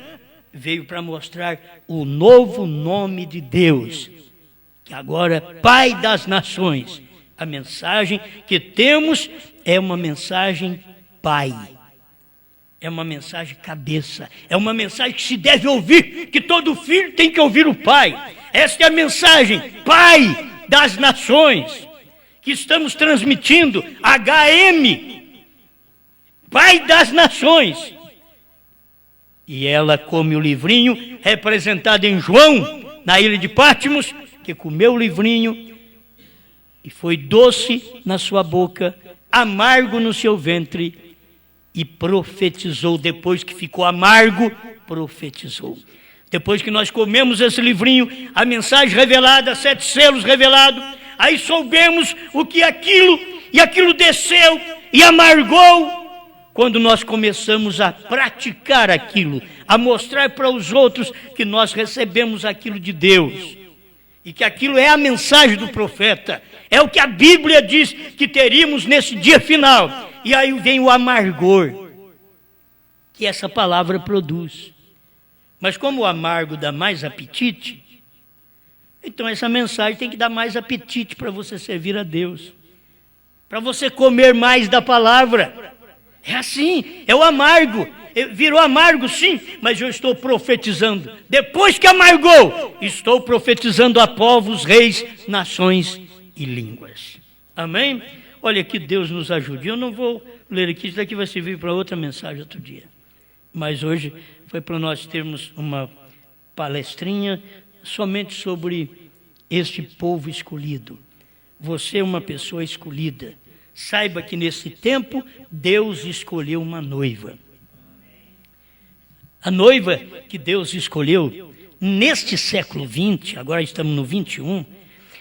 Speaker 1: veio para mostrar o novo nome de Deus, que agora é Pai das Nações. A mensagem que temos é uma mensagem Pai. É uma mensagem cabeça. É uma mensagem que se deve ouvir, que todo filho tem que ouvir o Pai. Esta é a mensagem Pai das Nações, que estamos transmitindo, HM, Pai das Nações. E ela come o livrinho, representado em João, na ilha de Patmos, que comeu o livrinho e foi doce na sua boca, amargo no seu ventre, e profetizou. Depois que ficou amargo, profetizou. Depois que nós comemos esse livrinho, a mensagem revelada, 7 selos revelados, aí soubemos o que aquilo, e aquilo desceu e amargou. Quando nós começamos a praticar aquilo, a mostrar para os outros que nós recebemos aquilo de Deus, e que aquilo é a mensagem do profeta, é o que a Bíblia diz que teríamos nesse dia final. E aí vem o amargor, que essa palavra produz. Mas como o amargo dá mais apetite, então essa mensagem tem que dar mais apetite para você servir a Deus, para você comer mais da palavra. É assim, é o amargo. Virou amargo, sim, mas eu estou profetizando. Depois que amargou, estou profetizando a povos, reis, nações e línguas. Amém? Olha, que Deus nos ajude. Eu não vou ler aqui, isso daqui vai servir para outra mensagem outro dia. Mas hoje foi para nós termos uma palestrinha somente sobre este povo escolhido. Você é uma pessoa escolhida. Saiba que nesse tempo Deus escolheu uma noiva. A noiva que Deus escolheu neste século 20, agora estamos no 21,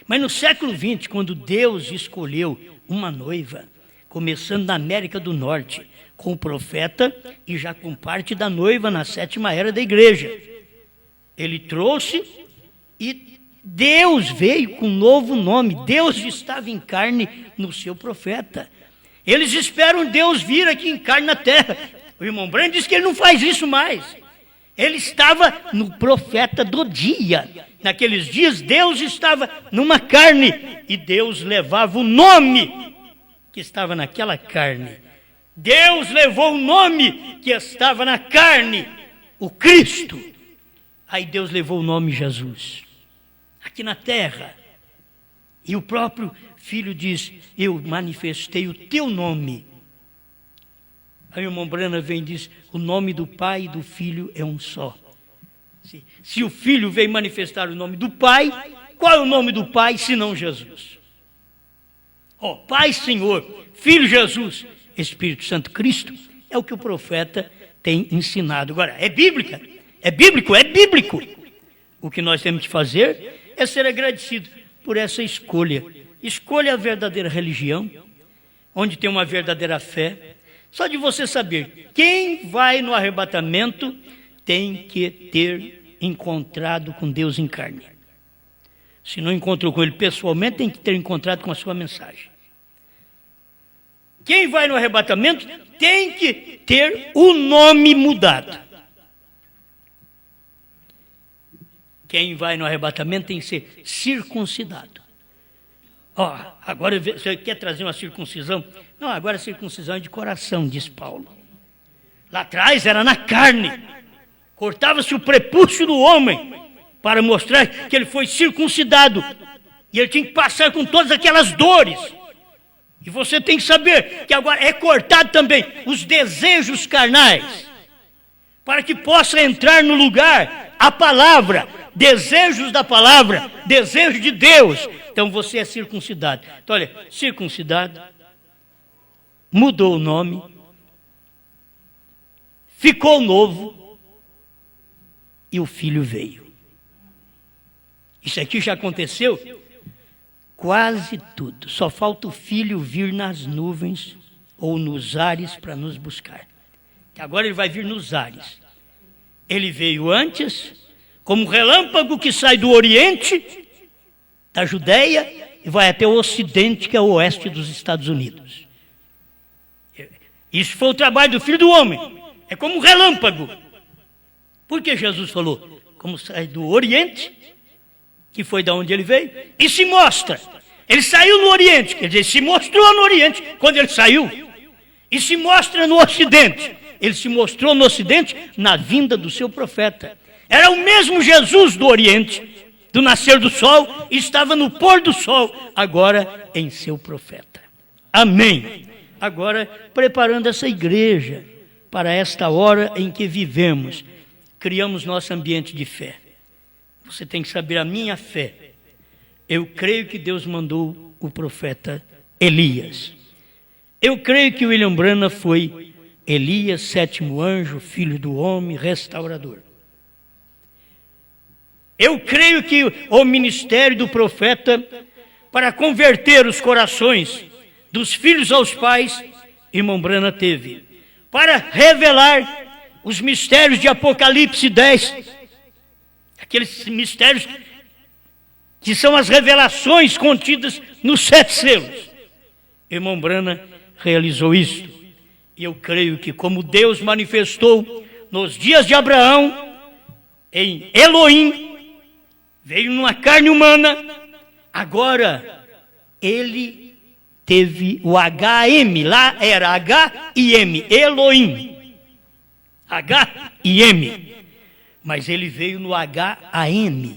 Speaker 1: mas no século 20, quando Deus escolheu uma noiva, começando na América do Norte, com o profeta e já com parte da noiva na 7ª era da igreja. Ele trouxe e Deus veio com um novo nome. Deus estava em carne no seu profeta. Eles esperam Deus vir aqui em carne na terra. O irmão Brand diz que ele não faz isso mais. Ele estava no profeta do dia. Naqueles dias, Deus estava numa carne e Deus levava o nome que estava naquela carne. Deus levou o nome que estava na carne, o Cristo. Aí Deus levou o nome Jesus, aqui na terra. E o próprio Filho diz: eu manifestei o teu nome. Aí o irmão Brana vem e diz: o nome do Pai e do Filho é um só. Se o Filho veio manifestar o nome do Pai, qual é o nome do Pai senão Jesus? Ó, Pai, Senhor, Filho Jesus, Espírito Santo, Cristo, é o que o profeta tem ensinado. Agora, é bíblica? É bíblico? É bíblico. O que nós temos que fazer é ser agradecido por essa escolha. Escolha a verdadeira religião, onde tem uma verdadeira fé. Só de você saber, quem vai no arrebatamento tem que ter encontrado com Deus em carne. Se não encontrou com Ele pessoalmente, tem que ter encontrado com a sua mensagem. Quem vai no arrebatamento tem que ter o nome mudado. Quem vai no arrebatamento tem que ser circuncidado. Ó, agora você quer trazer uma circuncisão? Não, agora a circuncisão é de coração, diz Paulo. Lá atrás era na carne. Cortava-se o prepúcio do homem para mostrar que ele foi circuncidado. E ele tinha que passar com todas aquelas dores. E você tem que saber que agora é cortado também os desejos carnais, para que possa entrar no lugar a palavra, desejos da palavra, desejo de Deus. Então você é circuncidado. Então olha, circuncidado, mudou o nome, ficou novo e o filho veio. Isso aqui já aconteceu? Quase tudo. Só falta o filho vir nas nuvens ou nos ares para nos buscar. Agora ele vai vir nos ares. Ele veio antes, como um relâmpago que sai do Oriente, da Judéia, e vai até o Ocidente, que é o oeste dos Estados Unidos. Isso foi o trabalho do Filho do Homem. É como um relâmpago. Por que Jesus falou? Como sai do Oriente, que foi da onde ele veio, e se mostra. Ele saiu no Oriente, quer dizer, se mostrou no Oriente quando ele saiu, e se mostra no Ocidente. Ele se mostrou no Ocidente na vinda do seu profeta. Era o mesmo Jesus do Oriente, do nascer do sol, e estava no pôr do sol, agora em seu profeta. Amém. Agora, preparando essa igreja para esta hora em que vivemos, criamos nosso ambiente de fé. Você tem que saber a minha fé. Eu creio que Deus mandou o profeta Elias. Eu creio que William Branham foi Elias, sétimo anjo, filho do homem, restaurador. Eu creio que o ministério do profeta para converter os corações dos filhos aos pais, irmão Branham teve. Para revelar os mistérios de Apocalipse 10, aqueles mistérios que são as revelações contidas nos 7 selos. Irmão Branham realizou isto. E eu creio que como Deus manifestou nos dias de Abraão, em Elohim, veio numa carne humana, agora ele teve o HM, lá era H e M, Elohim. H e M. Mas ele veio no HAM,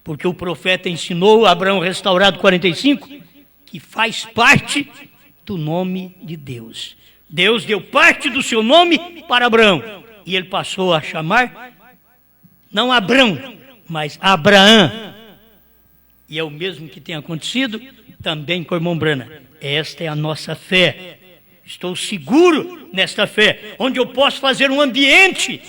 Speaker 1: porque o profeta ensinou, Abraão restaurado 45, que faz parte do nome de Deus. Deus deu parte do seu nome para Abraão, e ele passou a chamar, não Abrão, mas Abraão. E é o mesmo que tem acontecido também com o irmão Branham. Esta é a nossa fé. Estou seguro nesta fé, onde eu posso fazer um ambiente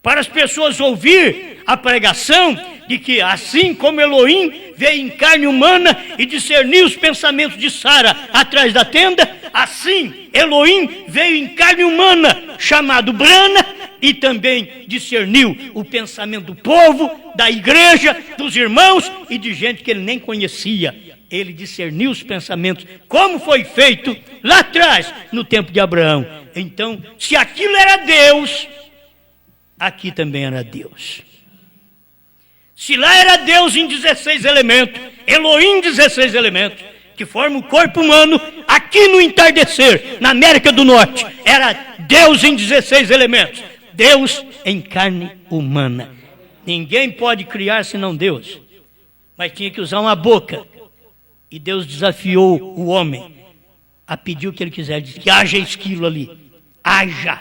Speaker 1: para as pessoas ouvir a pregação de que assim como Elohim veio em carne humana e discerniu os pensamentos de Sara atrás da tenda, assim Elohim veio em carne humana, chamado Branham, e também discerniu o pensamento do povo, da igreja, dos irmãos e de gente que ele nem conhecia. Ele discerniu os pensamentos, como foi feito lá atrás, no tempo de Abraão. Então, se aquilo era Deus, aqui também era Deus. Se lá era Deus em 16 elementos, Elohim em 16 elementos, que forma o corpo humano, aqui no entardecer, na América do Norte, era Deus em 16 elementos. Deus em carne humana. Ninguém pode criar senão Deus. Mas tinha que usar uma boca. E Deus desafiou o homem a pedir o que ele quiser. Disse que haja esquilo ali. Haja.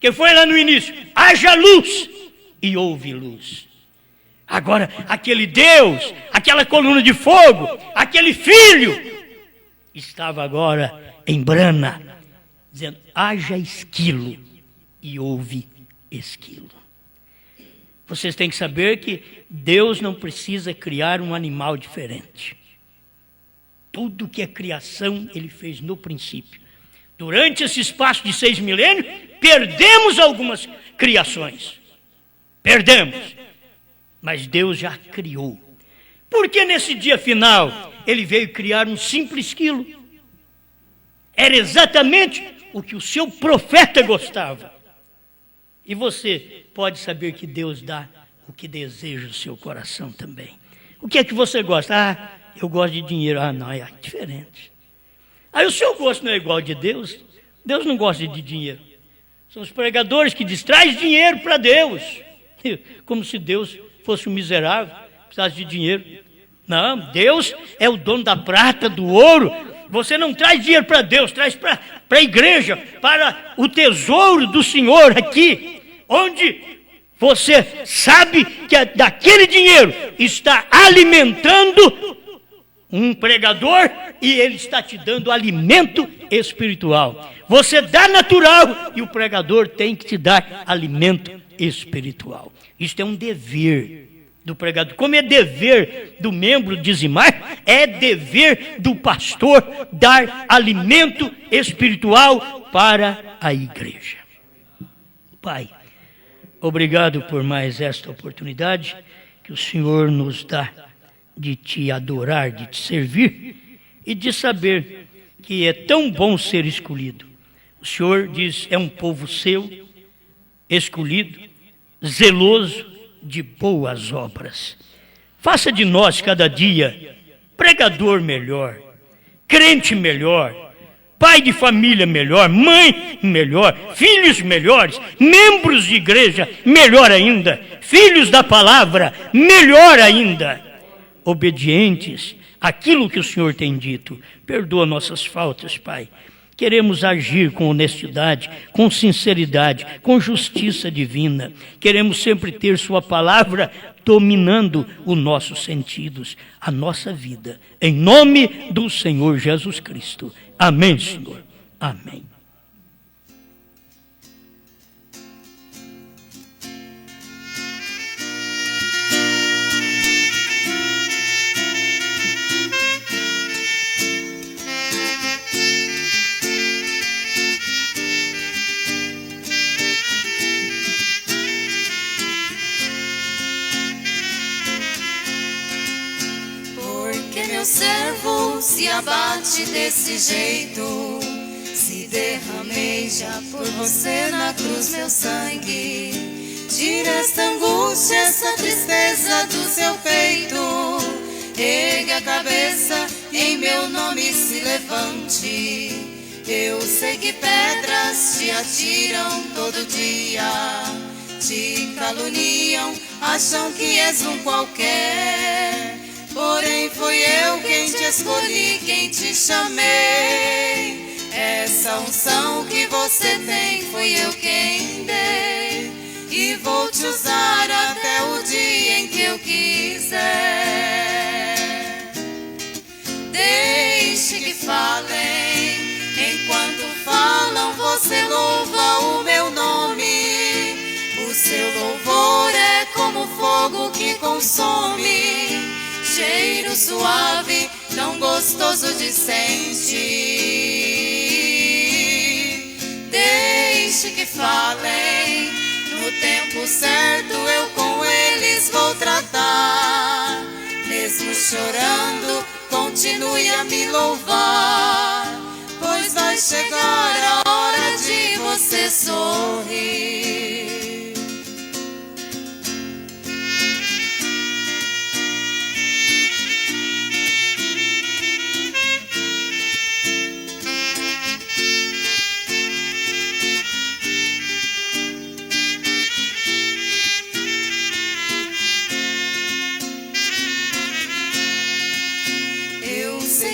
Speaker 1: Que foi lá no início. Haja luz. E houve luz. Agora, aquele Deus, aquela coluna de fogo, aquele filho, estava agora em brana, dizendo: haja esquilo, e houve esquilo. Vocês têm que saber que Deus não precisa criar um animal diferente. Tudo que é criação, Ele fez no princípio. Durante esse espaço de 6 milênios, perdemos algumas criações. Perdemos. Mas Deus já criou. Porque nesse dia final, Ele veio criar um simples esquilo. Era exatamente o que o seu profeta gostava. E você pode saber que Deus dá o que deseja o seu coração também. O que é que você gosta? Ah, eu gosto de dinheiro. Ah, não, é diferente. Aí o seu gosto não é igual ao de Deus. Deus não gosta de dinheiro. São os pregadores que trazem dinheiro para Deus. Como se Deus fosse um miserável, precisasse de dinheiro. Não, Deus é o dono da prata, do ouro. Você não traz dinheiro para Deus, traz para a igreja, para o tesouro do Senhor aqui, onde você sabe que daquele dinheiro está alimentando um pregador e ele está te dando alimento espiritual. Você dá natural e o pregador tem que te dar alimento espiritual. Isto é um dever do pregador. Como é dever do membro dizimar, é dever do pastor dar alimento espiritual para a igreja. Pai, obrigado por mais esta oportunidade que o Senhor nos dá de te adorar, de te servir e de saber que é tão bom ser escolhido. O Senhor diz, é um povo seu, escolhido, zeloso, de boas obras. Faça de nós cada dia pregador melhor, crente melhor, pai de família melhor, mãe melhor, filhos melhores, membros de igreja melhor ainda, filhos da palavra melhor ainda, obedientes àquilo que o Senhor tem dito. Perdoa nossas faltas, Pai. Queremos agir com honestidade, com sinceridade, com justiça divina. Queremos sempre ter sua palavra dominando os nossos sentidos, a nossa vida. Em nome do Senhor Jesus Cristo. Amém, Senhor. Amém.
Speaker 2: Servo se abate desse jeito, se derramei já por você na cruz meu sangue. Tira esta angústia, essa tristeza do seu peito, ergue a cabeça, em meu nome se levante. Eu sei que pedras te atiram todo dia, te caluniam, acham que és um qualquer. Porém foi eu quem te escolhi, quem te chamei. Essa unção que você tem, foi eu quem dei. E vou te usar até o dia em que eu quiser. Deixe que falem, enquanto falam você louva o meu nome. O seu louvor é como fogo que consome, cheiro suave, tão gostoso de sentir. Deixe que falem, no tempo certo eu com eles vou tratar. Mesmo chorando, continue a me louvar, pois vai chegar a hora de você sorrir.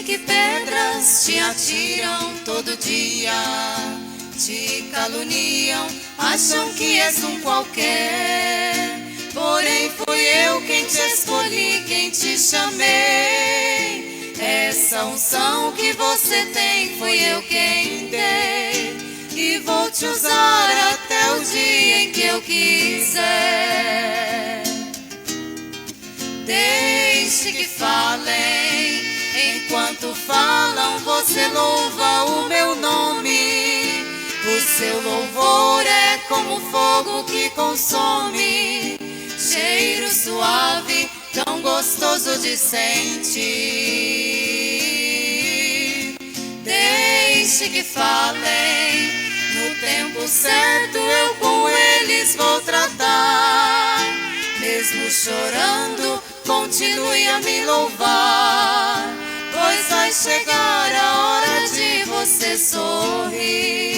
Speaker 2: Que pedras te atiram todo dia, te caluniam, acham que és um qualquer. Porém foi eu quem te chamei. Essa unção que você tem foi eu quem dei, e vou te usar até o dia em que eu quiser. Deixe que falem, enquanto falam você louva o meu nome. O seu louvor é como fogo que consome, cheiro suave, tão gostoso de sentir. Deixe que falem, no tempo certo eu com eles vou tratar. Mesmo chorando, continue a me louvar, pois vai chegar a hora de você sorrir.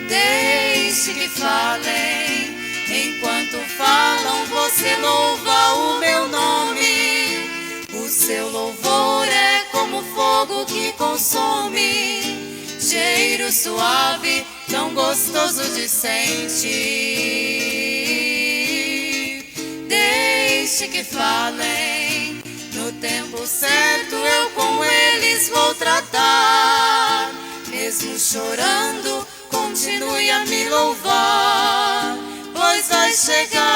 Speaker 2: Deixe que falem, enquanto falam você louva o meu nome. O seu louvor é como fogo que consome, cheiro suave, tão gostoso de sentir. Deixe que falem, no tempo certo eu com eles vou tratar. Mesmo chorando, continue a me louvar, pois vai chegar